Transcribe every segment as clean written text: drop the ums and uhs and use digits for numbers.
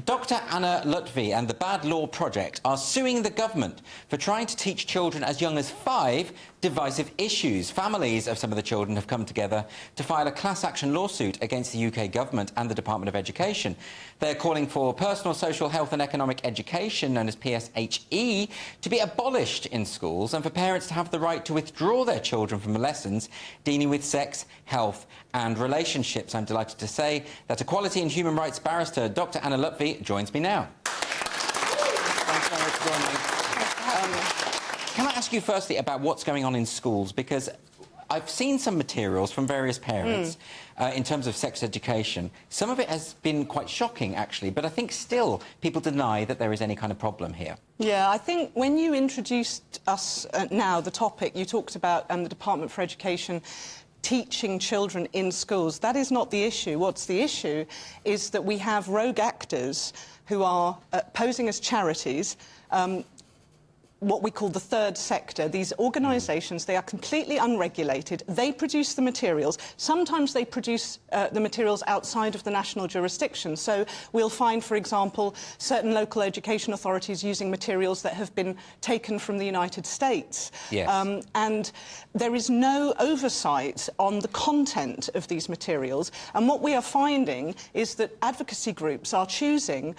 Dr. Anna Loutfi and the Bad Law Project are suing the government for trying to teach children as young as 5 divisive issues. Families of some of the children have come together to file a class action lawsuit against the UK government and the Department of Education. They're calling for personal, social, health and economic education, known as PSHE, to be abolished in schools and for parents to have the right to withdraw their children from lessons dealing with sex, health and relationships. I'm delighted to say that Equality and Human Rights barrister Dr. Anna Loutfi joins me now. Thanks very much for joining me. Can I ask you firstly about what's going on in schools? Because I've seen some materials from various parents in terms of sex education. Some of it has been quite shocking, actually, but I think still people deny that there is any kind of problem here. Yeah, I think when you introduced us now, the topic, you talked about the Department for Education teaching children in schools. That is not the issue. What's the issue is that we have rogue actors who are posing as charities, what we call the third sector. These organisations, they are completely unregulated. They produce the materials. Sometimes they produce the materials outside of the national jurisdiction. So we'll find, for example, certain local education authorities using materials that have been taken from the United States. Yes. And there is no oversight on the content of these materials. And what we are finding is that advocacy groups are choosing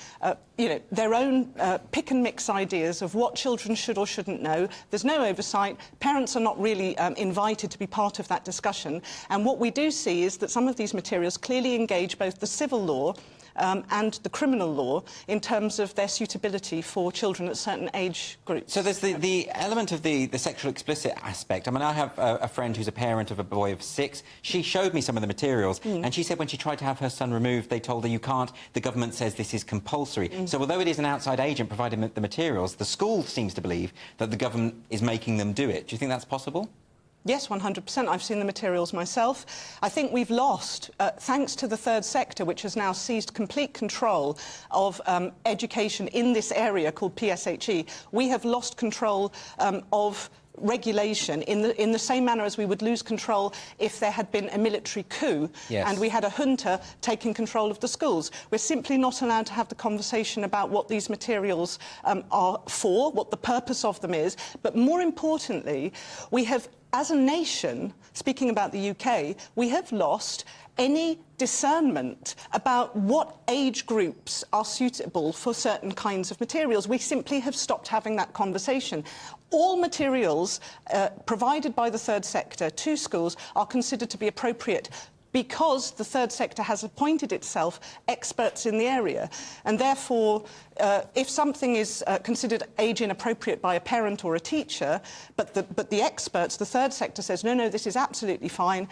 their own pick and mix ideas of what children should or shouldn't know. There's no oversight. Parents are not really invited to be part of that discussion. And what we do see is that some of these materials clearly engage both the civil law and the criminal law in terms of their suitability for children at certain age groups. So there's the element of the sexual explicit aspect. I mean, I have a friend who's a parent of a boy of 6. She showed me some of the materials, and she said when she tried to have her son removed, they told her you can't. The government says this is compulsory. So although it is an outside agent providing the materials, the school seems to believe that the government is making them do it. Do you think that's possible? Yes, 100%. I've seen the materials myself. I think we've lost, thanks to the third sector, which has now seized complete control of education in this area called PSHE, we have lost control of regulation in the same manner as we would lose control if there had been a military coup and we had a junta taking control of the schools. We're simply not allowed to have the conversation about what these materials are for, what the purpose of them is, but more importantly, we have, as a nation, speaking about the UK, we have lost any discernment about what age groups are suitable for certain kinds of materials. We simply have stopped having that conversation. All materials provided by the third sector to schools are considered to be appropriate because the third sector has appointed itself experts in the area. And therefore, if something is considered age inappropriate by a parent or a teacher, but the experts, the third sector says, no, this is absolutely fine,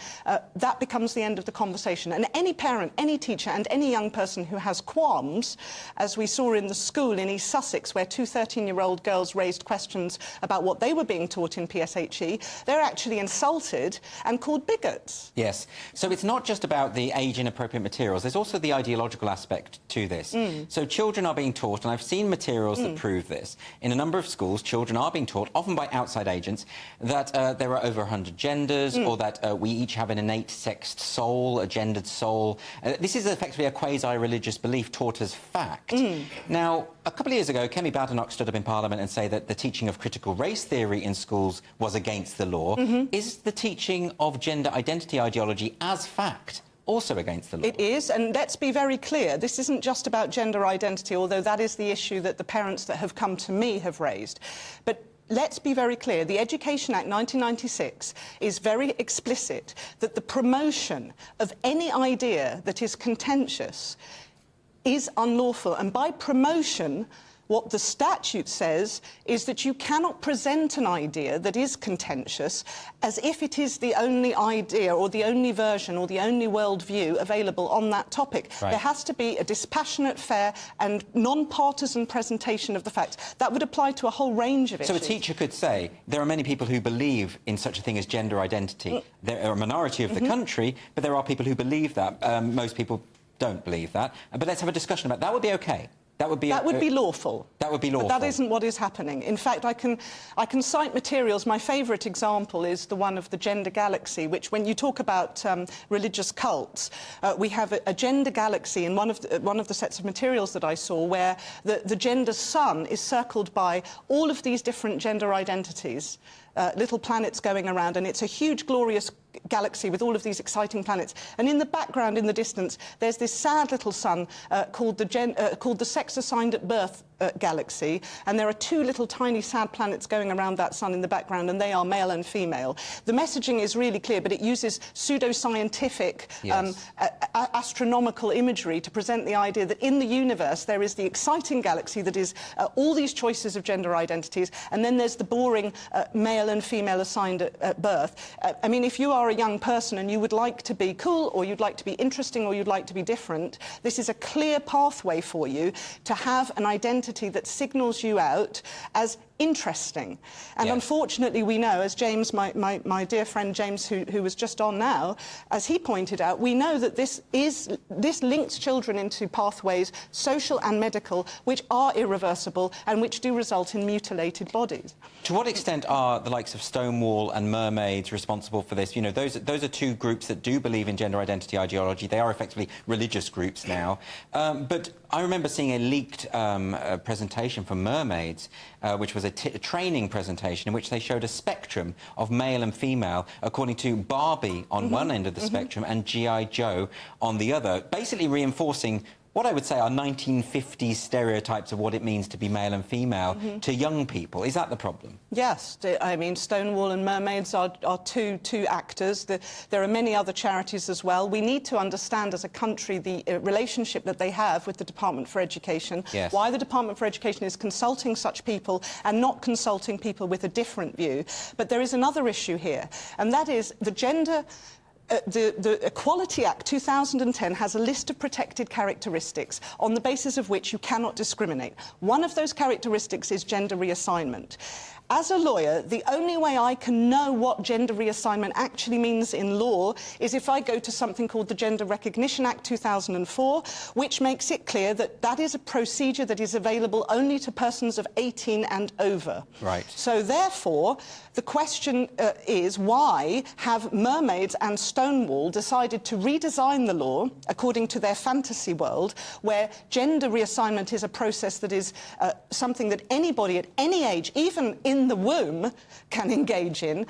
that becomes the end of the conversation. And any parent, any teacher and any young person who has qualms, as we saw in the school in East Sussex, where 2 13-year-old girls raised questions about what they were being taught in PSHE, they're actually insulted and called bigots. Yes. So it's not just about the age-inappropriate materials. There's also the ideological aspect to this. So children are being taught, and I've seen materials that prove this. In a number of schools, children are being taught, often by outside agents, that there are over 100 genders, or that we each have an innate sexed soul, a gendered soul. This is effectively a quasi-religious belief taught as fact. Now, a couple of years ago, Kemi Badenoch stood up in Parliament and said that the teaching of critical race theory in schools was against the law. Is the teaching of gender identity ideology as fact also against the law? It is, and let's be very clear, this isn't just about gender identity, although that is the issue that the parents that have come to me have raised. But let's be very clear, the Education Act 1996 is very explicit that the promotion of any idea that is contentious is unlawful, and by promotion, what the statute says is that you cannot present an idea that is contentious as if it is the only idea or the only version or the only worldview available on that topic. There has to be a dispassionate, fair and non-partisan presentation of the facts. That would apply to a whole range of issues. So a teacher could say, there are many people who believe in such a thing as gender identity. There are a minority of the country, but there are people who believe that. Most people don't believe that. But let's have a discussion about that. That would be OK. That would be lawful. That would be lawful. But that isn't what is happening. In fact, I can cite materials. My favourite example is the one of the gender galaxy, which, when you talk about religious cults, we have a gender galaxy in one of the sets of materials that I saw, where the gender sun is circled by all of these different gender identities, little planets going around, and it's a huge, glorious galaxy with all of these exciting planets. And in the background, in the distance, there's this sad little sun called the sex assigned at birth galaxy, and there are two little tiny sad planets going around that sun in the background, and they are male and female. The messaging is really clear, but it uses pseudoscientific, astronomical imagery to present the idea that in the universe there is the exciting galaxy that is all these choices of gender identities, and then there's the boring male and female assigned at birth. I mean, if you are a young person and you would like to be cool, or you'd like to be interesting, or you'd like to be different, this is a clear pathway for you to have an identity that signals you out as interesting. And unfortunately, we know, as James, my dear friend James, who was just on now, as he pointed out, we know that this links children into pathways, social and medical, which are irreversible and which do result in mutilated bodies. To what extent are the likes of Stonewall and Mermaids responsible for this? You know, those are two groups that do believe in gender identity ideology. They are effectively religious groups now. But I remember seeing a leaked presentation from Mermaids, which was a training presentation in which they showed a spectrum of male and female according to Barbie on one end of the spectrum and G.I. Joe on the other, basically reinforcing what I would say are 1950s stereotypes of what it means to be male and female to young people. Is that the problem? Yes. I mean, Stonewall and Mermaids are two actors. There are many other charities as well. We need to understand as a country the relationship that they have with the Department for Education, why the Department for Education is consulting such people and not consulting people with a different view. But there is another issue here, and that is the gender... The Equality Act 2010 has a list of protected characteristics on the basis of which you cannot discriminate. One of those characteristics is gender reassignment. As a lawyer, the only way I can know what gender reassignment actually means in law is if I go to something called the Gender Recognition Act 2004, which makes it clear that that is a procedure that is available only to persons of 18 and over. Right. So therefore, the question is, why have Mermaids and Stonewall decided to redesign the law according to their fantasy world, where gender reassignment is a process that is something that anybody at any age, even in the womb, can engage in,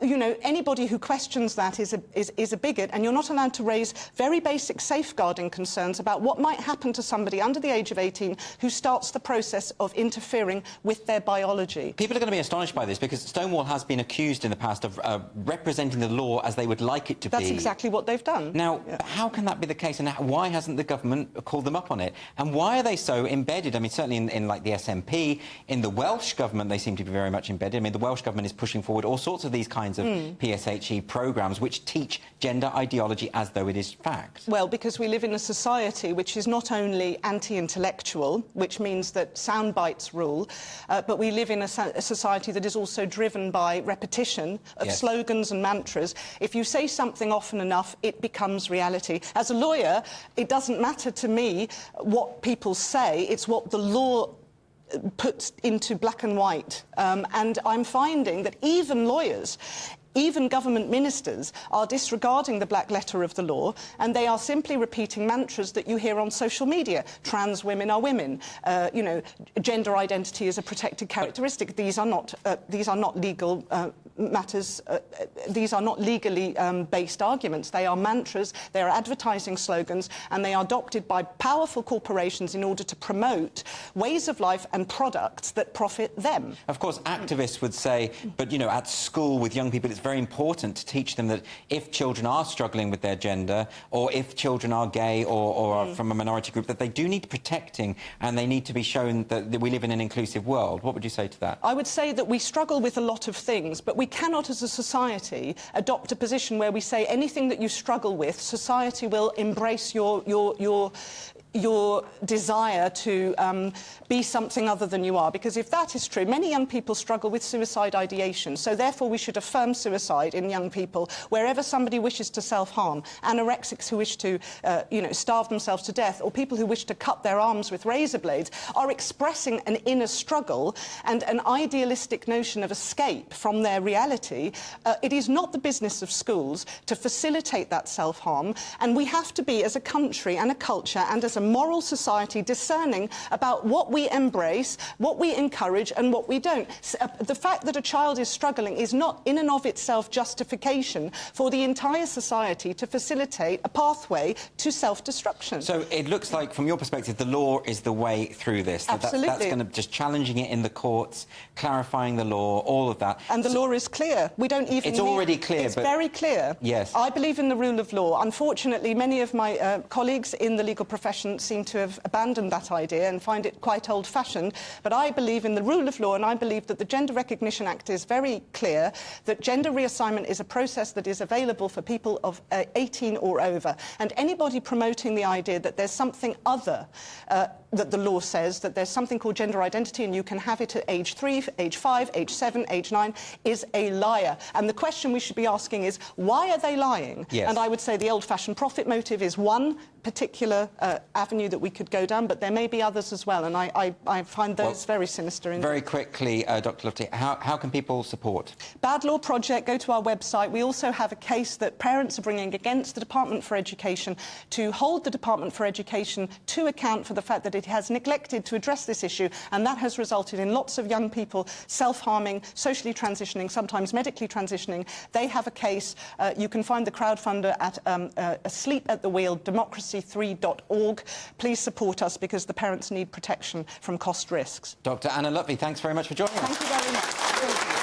you know, anybody who questions that is a bigot, and you're not allowed to raise very basic safeguarding concerns about what might happen to somebody under the age of 18 who starts the process of interfering with their biology. People are going to be astonished by this, because Stonewall has been accused in the past of representing the law as they would like it to be. That's exactly what they've done. Now, how can that be the case, and why hasn't the government called them up on it? And why are they so embedded? I mean, certainly in like the SNP, in the Welsh government, they seem to be very much embedded. I mean, the Welsh government is pushing forward all sorts of these kinds of PSHE programmes which teach gender ideology as though it is fact. Well, because we live in a society which is not only anti-intellectual, which means that sound bites rule, but we live in a society that is also driven by repetition of slogans and mantras. If you say something often enough, it becomes reality. As a lawyer, it doesn't matter to me what people say, it's what the law puts into black and white. And I'm finding that even lawyers, even government ministers, are disregarding the black letter of the law, and they are simply repeating mantras that you hear on social media. Trans women are women. You know, gender identity is a protected characteristic. These are not legal matters. These are not legally based arguments. They are mantras. They are advertising slogans, and they are adopted by powerful corporations in order to promote ways of life and products that profit them. Of course, activists would say, but, you know, at school with young people, it's very important to teach them that if children are struggling with their gender, or if children are gay or are from a minority group, that they do need protecting, and they need to be shown that we live in an inclusive world. What would you say to that? I would say that we struggle with a lot of things, but we cannot as a society adopt a position where we say anything that you struggle with, society will embrace your your desire to be something other than you are. Because if that is true, many young people struggle with suicide ideation. So therefore we should affirm suicide in young people wherever somebody wishes to self-harm. Anorexics who wish to starve themselves to death, or people who wish to cut their arms with razor blades, are expressing an inner struggle and an idealistic notion of escape from their reality. It is not the business of schools to facilitate that self-harm, and we have to be, as a country and a culture and as a moral society, discerning about what we embrace, what we encourage and what we don't. The fact that a child is struggling is not in and of itself justification for the entire society to facilitate a pathway to self-destruction. So it looks like, from your perspective, the law is the way through this. Absolutely. That's going to just challenging it in the courts, clarifying the law, all of that. And the law is clear. We don't even It's already clear. It's very clear. Yes. I believe in the rule of law. Unfortunately, many of my colleagues in the legal profession seem to have abandoned that idea and find it quite old-fashioned. But I believe in the rule of law, and I believe that the Gender Recognition Act is very clear that gender reassignment is a process that is available for people of 18 or over. And anybody promoting the idea that there's something other that the law says, that there's something called gender identity and you can have it at age 3, age 5, age 7, age 9, is a liar. And the question we should be asking is, why are they lying? Yes. And I would say the old-fashioned profit motive is one particular avenue that we could go down, but there may be others as well, and I find those very sinister. Very quickly, Dr. Loutfi, how can people support? Bad Law Project, go to our website. We also have a case that parents are bringing against the Department for Education to hold the Department for Education to account for the fact that it has neglected to address this issue, and that has resulted in lots of young people self-harming, socially transitioning, sometimes medically transitioning. They have a case. You can find the crowdfunder at Asleep at the Wheel, democracy3.org. Please support us, because the parents need protection from cost risks. Dr. Anna Loutfi, thanks very much for joining us. Thank you very much.